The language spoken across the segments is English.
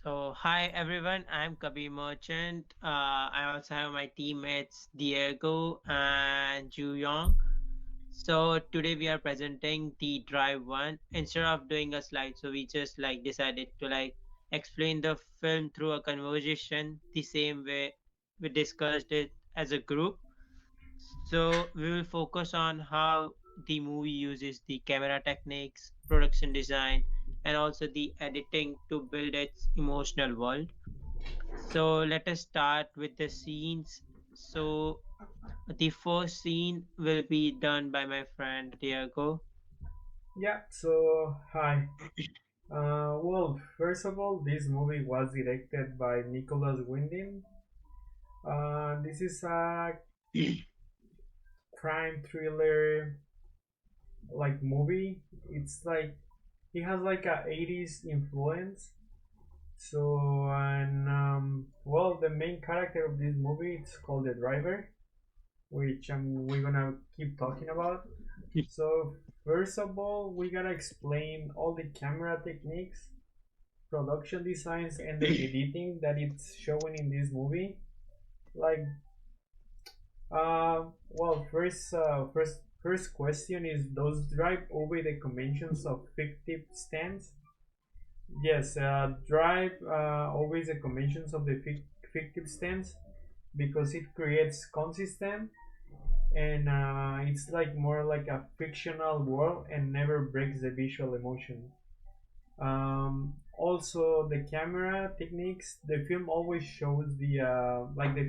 Hi everyone, I'm Kabir Merchant. I also have my teammates Diego and Ju Yong. So, today we are presenting the Drive 1. Instead of doing a slide, so we just decided to explain the film through a conversation the same way we discussed it as a group. So, we will focus on how the movie uses the camera techniques, production design, and also the editing to build its emotional world. So let us start with the scenes. So the first scene will be done by my friend Diego. Yeah, so hi. Well, first of all, this movie was directed by Nicholas Winding. This is a crime thriller movie. It's like it has like a 80s influence. So and well, the main character of this movie it's called the driver, which we're gonna keep talking about. So first of all, we gotta explain all the camera techniques, production designs, and the editing that it's showing in this movie. Like, first question is: Does Drive obey the conventions of fictive stands? Yes, Drive obeys the conventions of the fictive stands because it creates consistent and it's like more like a fictional world and never breaks the visual emotion. Also, the camera techniques. The film always shows the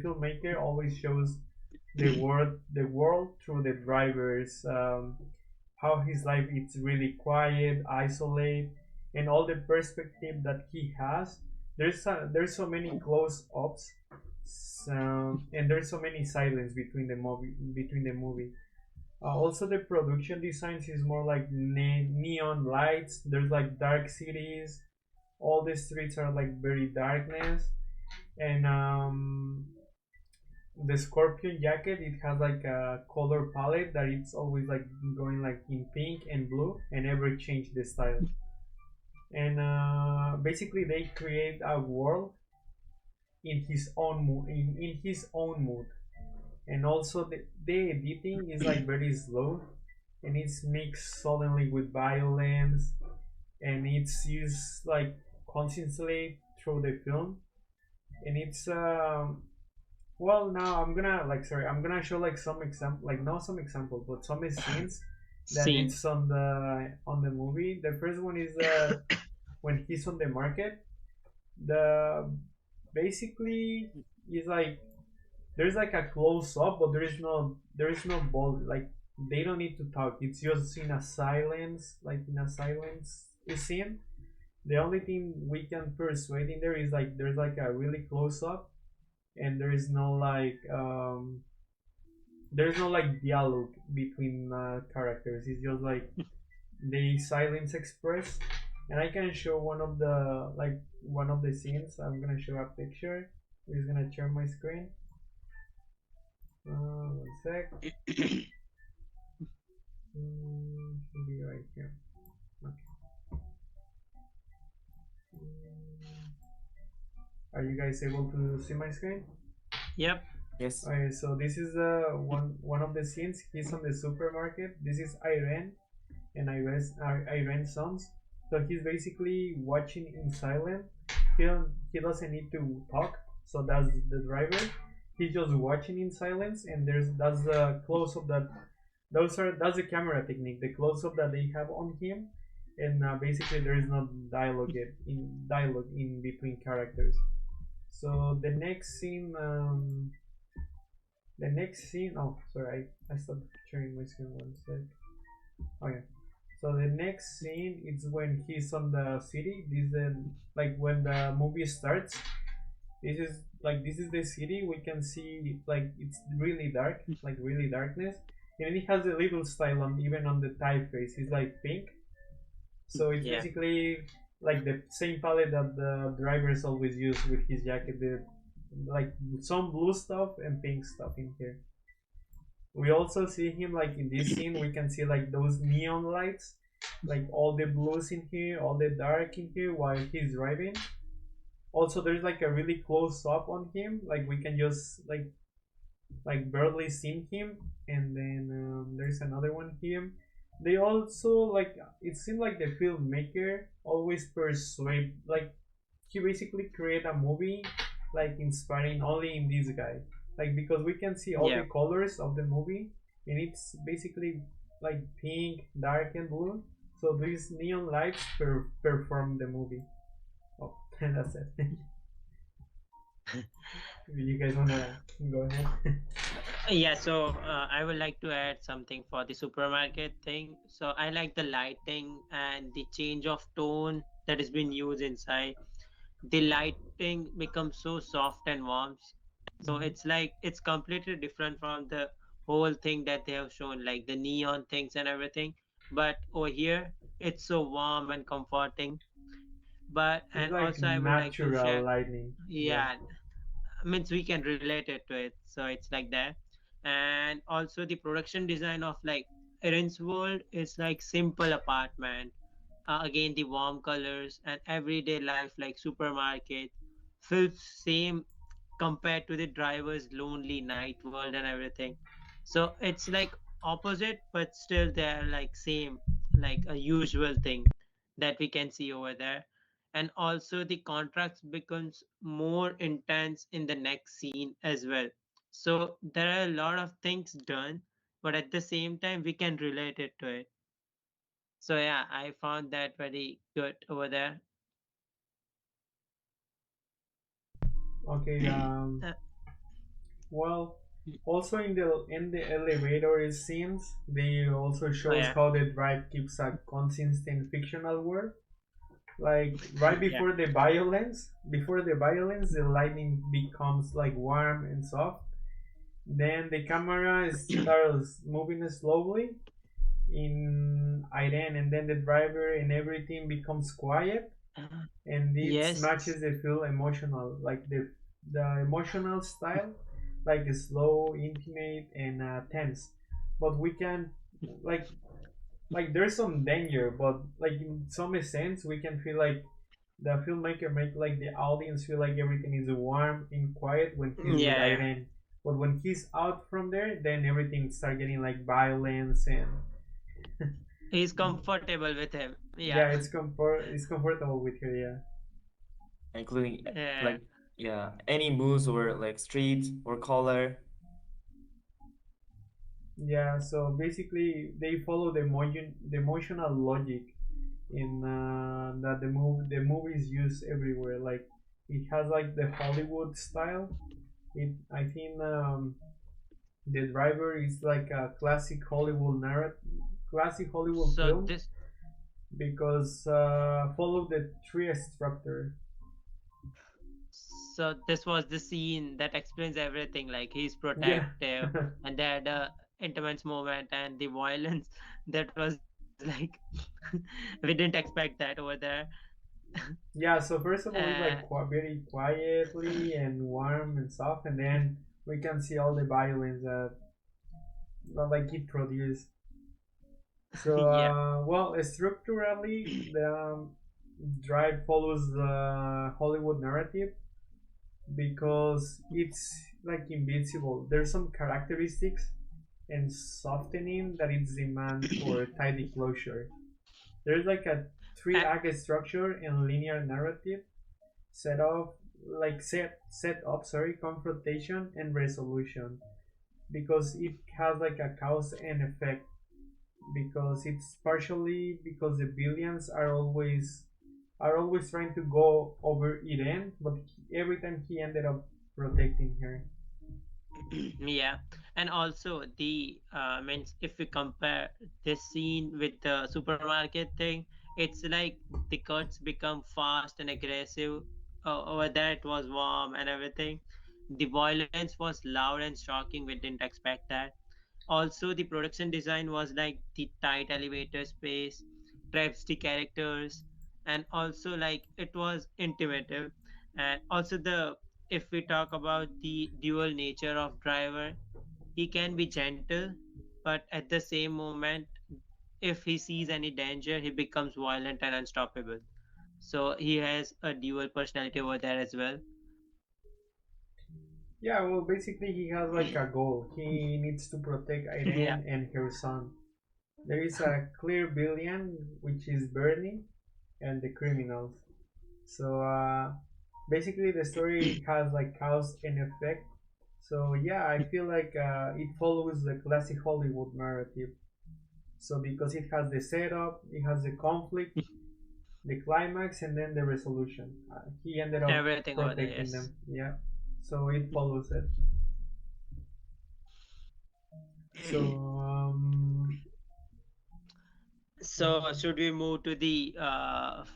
filmmaker always shows the world through the drivers. How his life is really quiet, isolate, and all the perspective that he has. There's so many close ups, and there's so many silence between the movie. Also, the production designs is more like neon lights. There's like dark cities. All the streets are like very darkness, and the Scorpion jacket it has like a color palette that it's always like going like in pink and blue, and never change the style. And basically, they create a world in his own mood, and also the editing is like very slow and it's mixed suddenly with violence and it's used like constantly through the film and it's well now I'm gonna show like some example like not some example but some scenes that Scene. it's on the movie. The first one is when he's on the market. The basically is like there's like a close up, but there is no ball. Like they don't need to talk. It's just in a silence, like in a silence scene. The only thing we can persuade in there is like there's like a really close up, and there is no like dialogue between characters. It's just like they silence express. And I can show one of the scenes. I'm gonna show a picture. I'm just gonna share my screen. 1 sec. Should be right here. Okay. Are you guys able to see my screen? Yep. Yes. Okay, so this is one of the scenes. He's on the supermarket. This is Irene and Irene's sons. So he's basically watching in silent. He doesn't need to talk. So that's the driver. He's just watching in silence, and that's the close up that that's the camera technique. The close up that they have on him, and basically there is no dialogue in between characters. So the next scene. Oh, sorry, I stopped sharing my screen 1 sec. Okay. So the next scene is when he's on the city. This is like when the movie starts. This is the city. We can see like it's really dark, like really darkness, and it has a little style on even on the typeface. It's like pink, so it's Yeah. basically like the same palette that the drivers always use with his jacket. Like some blue stuff and pink stuff in here. We also see him like in this scene. We can see like those neon lights, like all the blues in here, all the dark in here while he's driving. Also, there's like a really close up on him, like we can just like barely see him, and then there's another one him. They also like it seemed like the filmmaker always persuade like he basically create a movie like inspiring only in this guy, like because we can see all Yeah. the colors of the movie, and it's basically like pink, dark, and blue. So these neon lights perform the movie. Oh, and that's it. You guys wanna go ahead? Yeah, so I would like to add something for the supermarket thing. So I like the lighting and the change of tone that has been used inside. The lighting becomes so soft and warm. So Mhm. it's like it's completely different from the whole thing that they have shown, like the neon things and everything. But over here, it's so warm and comforting. But It's and like also I would like to natural share, lightning. Yeah. yeah, means we can relate it to it, so it's like that. And also the production design of like Erin's world is like simple apartment, again the warm colors and everyday life like supermarket feels same compared to the driver's lonely night world and everything. So it's like opposite, but still they're like same, like a usual thing that we can see over there. And also the contrast becomes more intense in the next scene as well. So there are a lot of things done, but at the same time we can relate it to it. So yeah, I found that very good over there. Okay. Uh, Well, also in the elevator scenes, they also oh shows yeah. how the drive keeps a consistent fictional world. Like right Yeah. before the violence, the lightning becomes like warm and soft. Then the camera starts moving slowly in Iran, and then the driver and everything becomes quiet, and it Yes. matches the feel emotional, like the emotional style, like slow, intimate, and tense. But we can like there's some danger, but like in some sense we can feel like the filmmaker make like the audience feel like everything is warm and quiet when he's with Yeah, yeah. Irene. But when he's out from there, then everything start getting like violence and He's comfortable with him. yeah, Yeah. it's comfortable with her. Yeah. including Yeah. like yeah, any moves or like street or color. Yeah, so basically they follow the emotional logic in that the movies use everywhere. Like it has like the Hollywood style. It I think the driver is like a classic Hollywood So film this because follow the tree structure. this was the scene that explains everything. Like he's Yeah. protective, and they had a intense moment, and the violence that was like we didn't expect that over there. Yeah, so first of all, it's Uh, like very quietly and warm and soft, and then we can see all the violence that like it produced. So, yeah. well, structurally, the Drive follows the Hollywood narrative because it's like invincible. There's some characteristics and softening that it's demand for tidy closure. There's like a three Uh, act structure and linear narrative set up set up confrontation and resolution because it has like a cause and effect because it's partially because the billions are always trying to go over Iran, but every time he ended up protecting her. yeah, and also the means if we compare this scene with the supermarket thing, it's like the cuts become fast and aggressive. Over there it was warm and everything. The violence was loud and shocking. We didn't expect that. Also the production design was like the tight elevator space, traps the characters, and also like it was intimative. And also the, if we talk about the dual nature of driver, he can be gentle, but at the same moment, if he sees any danger, he becomes violent and unstoppable. So he has a dual personality over there as well. Yeah, well, basically he has like a goal. He needs to protect Yeah. Irene and her son. There is a clear villain, which is Bernie, and the criminals. So basically, the story has like cause and effect. So yeah, I feel like it follows the classic Hollywood narrative. So because it has the setup, it has the conflict, the climax, and then the resolution. He ended up Everything over there, protecting yes. them. Yeah, so it follows it. So So should we move to the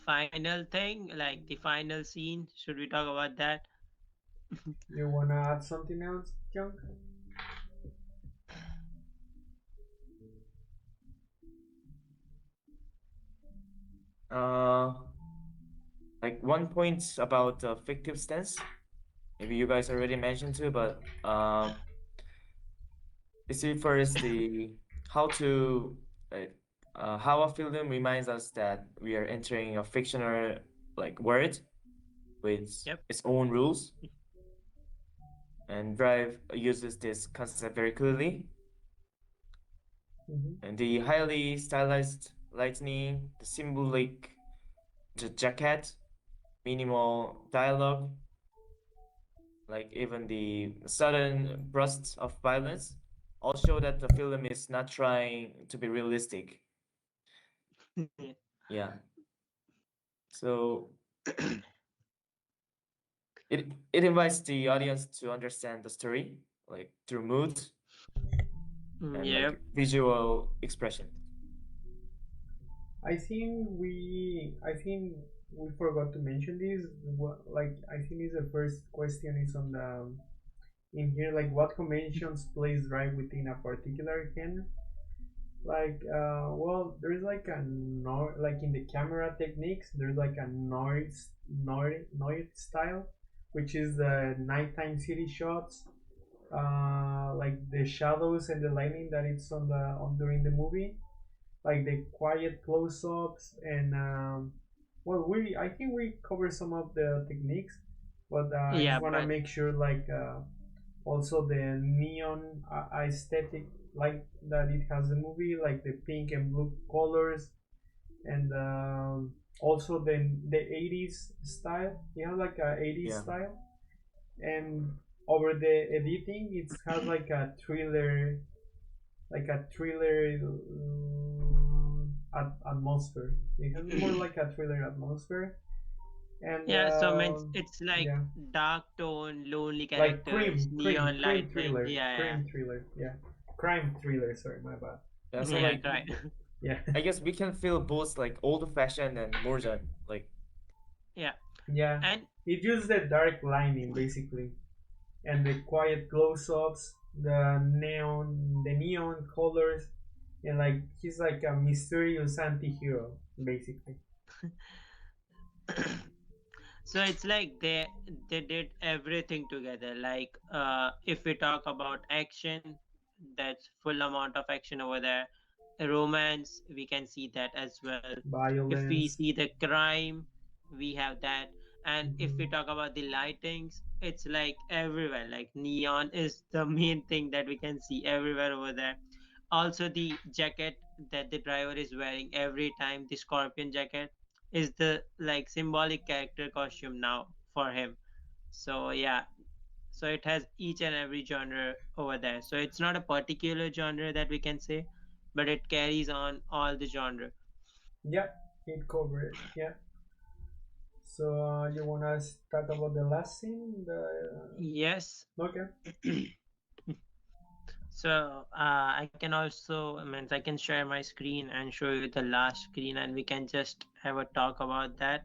final thing, like the final scene? Should we talk about that? you wanna add something else, John? Uh, like one point about fictive stance. Maybe you guys already mentioned too, but this refers the how to like how a film reminds us that we are entering a fictional like world with Yep. its own rules, and Drive uses this concept very clearly. Mm-hmm. And the highly stylized lightning, the symbolic jacket, minimal dialogue, like even the sudden bursts of violence, all show that the film is not trying to be realistic. Yeah. So it invites the audience to understand the story, like through mood and like Yep. visual expression. I think we forgot to mention this. Like I think is the first question is on the in here, like what conventions plays right within a particular genre. Like well, there's like a like in the camera techniques, there's like a noir style, which is the nighttime city shots, like the shadows and the lighting that it's on the on during the movie, like the quiet close-ups and well, we I think we covered some of the techniques, but I Yeah, just want to but make sure like also the neon aesthetic like that it has the movie, like the pink and blue colors, and also the 80s style. You have like a 80s Yeah. style, and over the editing it has like a thriller atmosphere. It has more like a thriller atmosphere, and yeah, so means it's like yeah, dark tone, lonely like characters, neon lightning. crime thriller, yeah, crime thriller. Sorry, my bad. Yeah, so Yeah, like right. Yeah, I guess we can feel both like old fashioned and modern. Like Yeah, yeah. and It uses the dark lighting basically, and the quiet close-ups, the neon colors, and like he's like a mysterious anti-hero basically. so it's like they did everything together. Like if we talk about action, that's full amount of action over there. Romance, we can see that as well. If we Violence. see the crime, we have that. And if we Mhm. talk about the lightings, it's like everywhere. Like neon is the main thing that we can see everywhere over there. Also the jacket that the driver is wearing every time, the scorpion jacket, is the like symbolic character costume now for him. So yeah, so it has each and every genre over there. So it's not a particular genre that we can say, but it carries on all the genre. Yeah, it covered it. Yeah. So you wanna talk about the last scene? Yes. Okay. So I can also, I mean, I can share my screen and show you the last screen, and we can just have a talk about that.